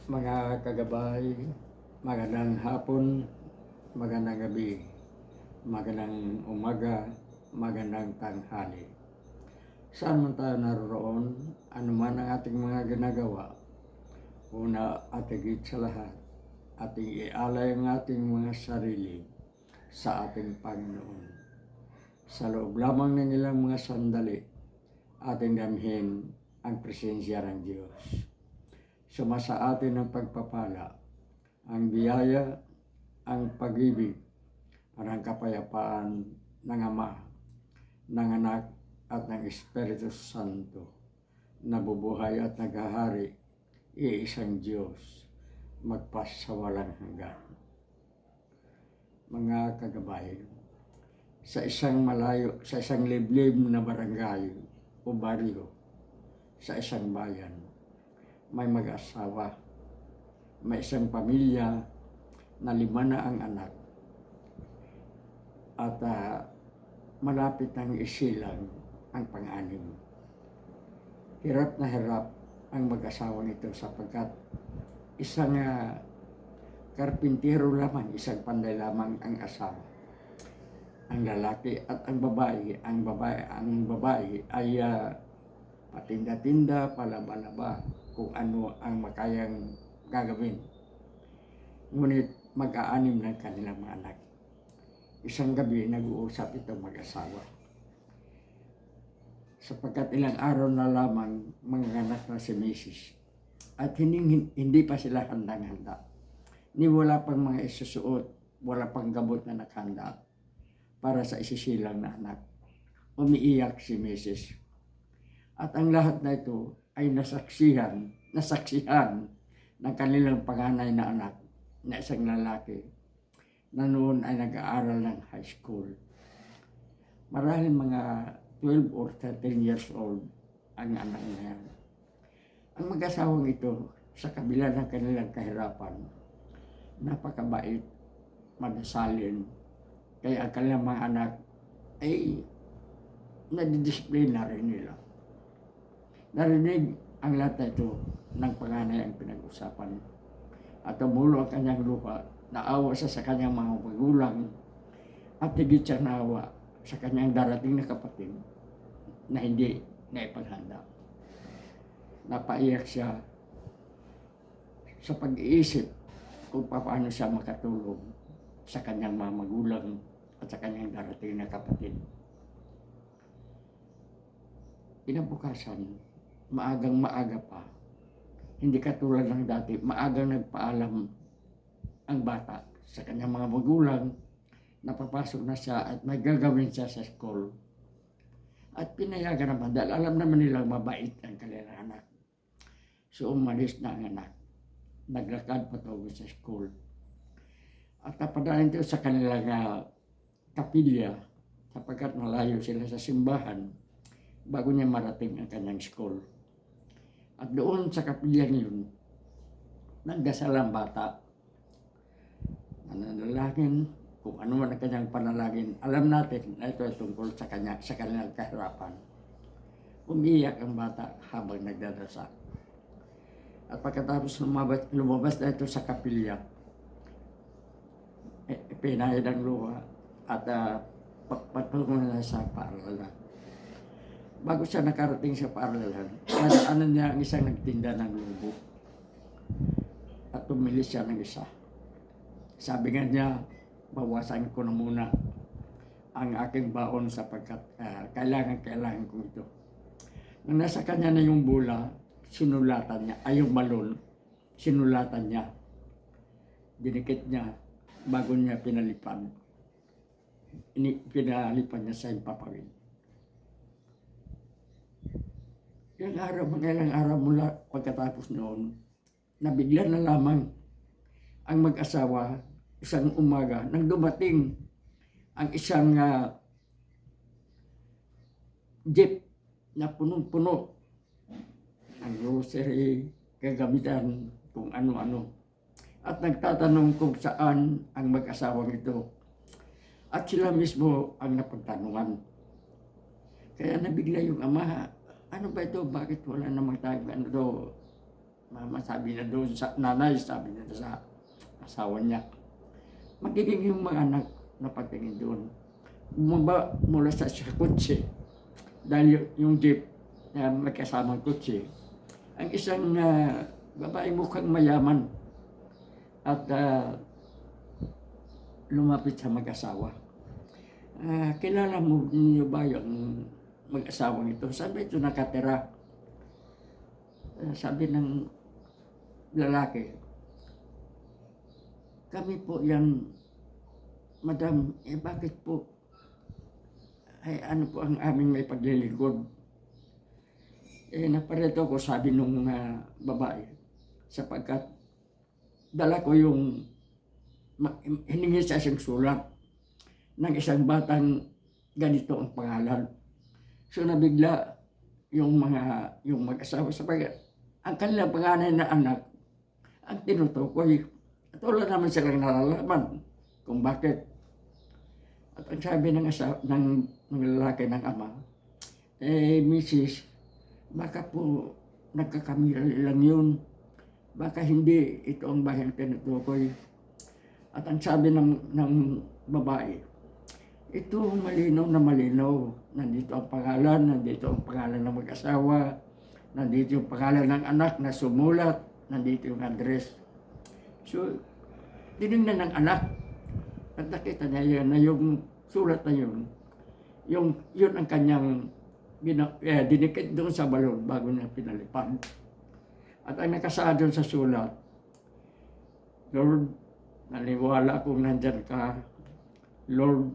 Mga kagabay, magandang hapon, magandang gabi, magandang umaga, magandang tanghali. Saan man tayo naroon, ano man ang ating mga ginagawa, una at higit sa lahat, ating ialay ang ating mga sarili sa ating Panginoon. Sa loob lamang ng ilang mga sandali, ating damhin ang presensya ng Diyos. Sumasa atin ang pagpapala, ang biyaya, ang pag-ibig, at ang kapayapaan ng Ama, ng Anak, at ng Espiritu Santo, nabubuhay at naghahari, iisang Diyos, magpasawalang hanggan. Mga kagabay, sa isang liblib na barangay o baryo, sa isang bayan, may mag-asawa, may isang pamilya na 5 na ang anak at malapit ang isilang ang pang-anim. Hirap na hirap ang mag-asawang ito sapagkat isang karpintero lamang, isang panday lamang ang asawa. Ang lalaki at ang babae ay patinda-tinda, palaba-laba, kung ano ang makayang gagawin. Ngunit mag-aanim ng kanilang mga anak. Isang gabi, nag-uusap itong mag-asawa. Sapagkat ilang araw na lamang manganganak na si Mrs. At hindi pa sila handang-handa. Ni wala pang mga isusuot, wala pang gamot na nakhanda para sa isisilang na anak. Umiiyak si Mrs. At ang lahat na ito ay nasaksihan ng kanilang panganay na anak na isang lalaki na noon ay nag-aaral ng high school. Marahil mga 12 or 13 years old ang anak na yan. Ang mag-asawang ito, sa kabila ng kanilang kahirapan, napakabait, madasalin, kaya ang kanilang mga anak ay nadidisiplina rin nila. Narinig ang lahat na ito ng panganay ang pinag-usapan at tumulo ang kanyang lupa, naawa siya sa kanyang mga magulang at higit siya naawa sa kanyang darating na kapatid na hindi naipaghanda. Napaiyak siya sa pag-iisip kung paano siya makatulong sa kanyang mga magulang at sa kanyang darating na kapatid. Kinabukasan, maagang-maaga pa, hindi katulad ng dati, maagang nagpaalam ang bata sa kanyang mga magulang na papasok na siya at may gagawin siya sa school. At pinayagan naman dahil alam naman nilang mabait ang kanilang anak. So umalis na ang anak. Naglakad patungo sa school. At napadaan ito sa kanilang kapilya sapagkat malayo sila sa simbahan bago niya marating ang kanyang school. At doon sa kapilya niyon, nagdasal ang bata. Nananalangin, kung ano man ang kanyang panalangin, alam natin na ito ay tungkol sa kanyang kahirapan. Umiiyak ang bata habang nagdadasal. At pagkatapos lumabas na ito sa kapilya, pinahid ang luha at patungo na sa paaralan. Bago siya nakarating sa paaralan, nadaanan niya ang isang nagtinda ng lubo. At tumili siya ng isa. Sabi nga niya, bawasan ko na muna ang aking baon sapagkat kailangan ko ito. Nung nasa kanya na yung bula, sinulatan niya, yung balon, sinulatan niya. Dinikit niya bago niya pinalipan. Pinalipan niya sa impapawid. Mga ilang araw mula pagkatapos noon, nabigla na lamang ang mag-asawa isang umaga nang dumating ang isang jeep na punong-puno ang grocery, kagamitan, kung ano-ano. At nagtatanong kung saan ang mag-asawang ito. At sila mismo ang napagtanungan. Kaya nabigla yung ama, ano ba ito? Bakit wala namang tayo? Ano to? Mama, sabi na doon sa nanay, sabi niya sa asawa niya, magiging yung mga anak na patingin doon. Bumaba mula sa kotse, dahil yung jeep na may kasamang kotse, ang isang babae mukhang mayaman at lumapit sa mag-asawa. Kilala mo niyo ba yung mag-asawang ito? Sabi ito nakatira. Sabi ng lalaki, kami po yan, madam, bakit po? Ay ano po ang aming may paglilingkod? Naparito ko, sabi nung babae, sapagkat dala ko yung hiningi sa isang sulat ng isang batang ganito ang pangalan. So nabigla yung mag-asawa sapagkat ang kanilang panganay na anak ang tinutukoy. At wala naman silang nalalaman kung bakit. At ang sabi ng lalaki ng ama, Mrs., baka po nagkakamali lang yun. Baka hindi ito ang bahang tinutukoy. At ang sabi ng babae, ito malinaw na malinaw. Nandito ang pangalan ng mag-asawa, nandito yung pangalan ng anak na sumulat, nandito yung address. So, tinignan ng anak at nakita niya na yung sulat na yun ang kanyang dinikit doon sa balon bago niya pinalipad. At ang nakasaad doon sa sulat, Lord, naniwala akong nandyan ka. Lord,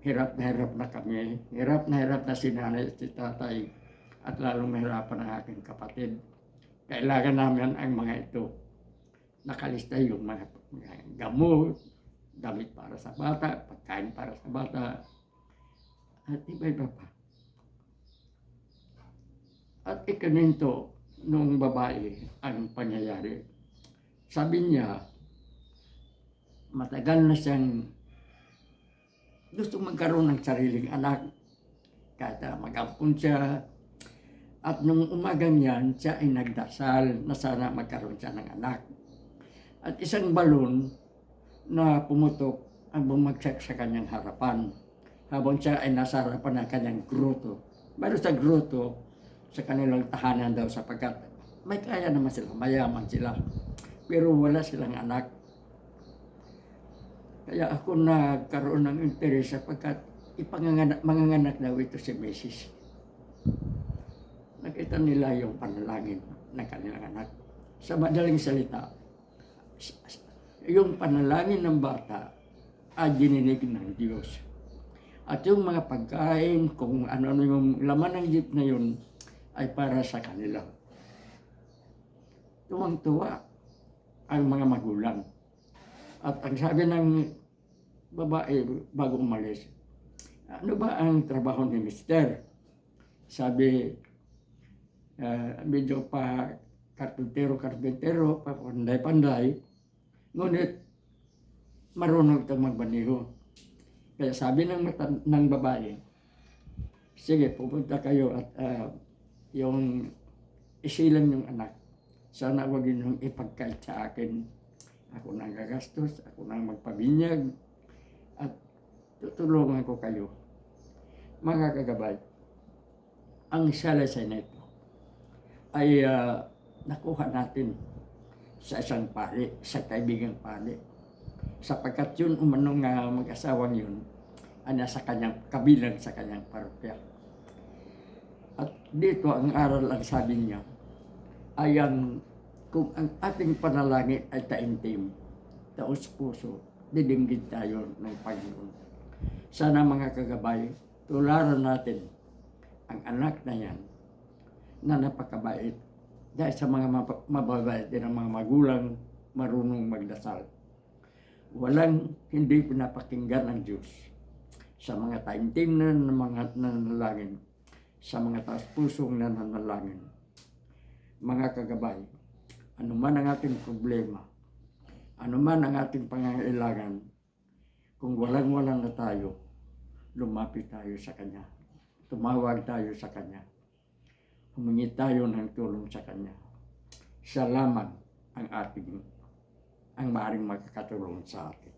hirap na kami. Hirap na si nanay at si tatay. At lalong mahirapan ang aking kapatid. Kailangan namin ang mga ito. Nakalista yung mga gamot, damit para sa bata, pagkain para sa bata, at iba-iba pa. At ikininto nung babae ang pangyayari. Sabi niya, matagal na siyang gusto magkaroon ng sariling anak. Kahit mag-ampun siya. At nung umagang yan, siya ay nagdasal na sana magkaroon siya ng anak. At isang balon na pumutok ang bumagsak sa kanyang harapan habang siya ay nasa harapan ng kanyang gruto. Pero sa gruto, sa kanilang tahanan daw sapagkat may kaya naman sila, mayaman sila. Pero wala silang anak. Kaya ako nagkaroon ng interes sapagkat manganganak daw ito si Mrs. Nakita nila yung panalangin ng kanilang anak. Sa madaling salita, yung panalangin ng bata ay dininig ng Diyos. At yung mga pagkain, kung ano yung laman ng jeep na yun, ay para sa kanila. Tuwang-tuwa ang mga magulang. At ang sabi ng babae bago umalis, ano ba ang trabaho ni Mister? Sabi, medyo pa karpintero, pa panday-panday, ngunit marunong itong magbaniho. Kaya sabi ng babae, sige, pupunta kayo at yung isilang yung anak. Sana huwag yung ipagkait sa akin. Ako nang gagastos, ako nang magpabinyag, at tutulungan ko kayo. Mga kagabay, ang salaysay na ito ay nakuha natin sa isang pari, sa kaibigang pari. Sapagkat yun umanong mag-asawang yun ay nasa kanyang kabilang sa kanyang parokya. At dito ang aral ang sabi niya ay kung ang ating panalangin ay taimtim, taos puso, didinggin tayo ng Panginoon. Sana mga kagabay, tularan natin ang anak na yan na napakabait dahil sa mga mababait din ang mga magulang marunong magdasal. Walang hindi pinapakinggan ng Diyos sa mga taimtim na mga nanalangin, sa mga taos pusong nananalangin. Mga kagabay, anuman ang ating problema, anuman ang ating pangangailangan, kung walang-walang na tayo, lumapit tayo sa Kanya. Tumawag tayo sa Kanya. Humingi tayo ng tulong sa Kanya. Siya lamang ang maaaring makakatulong sa atin.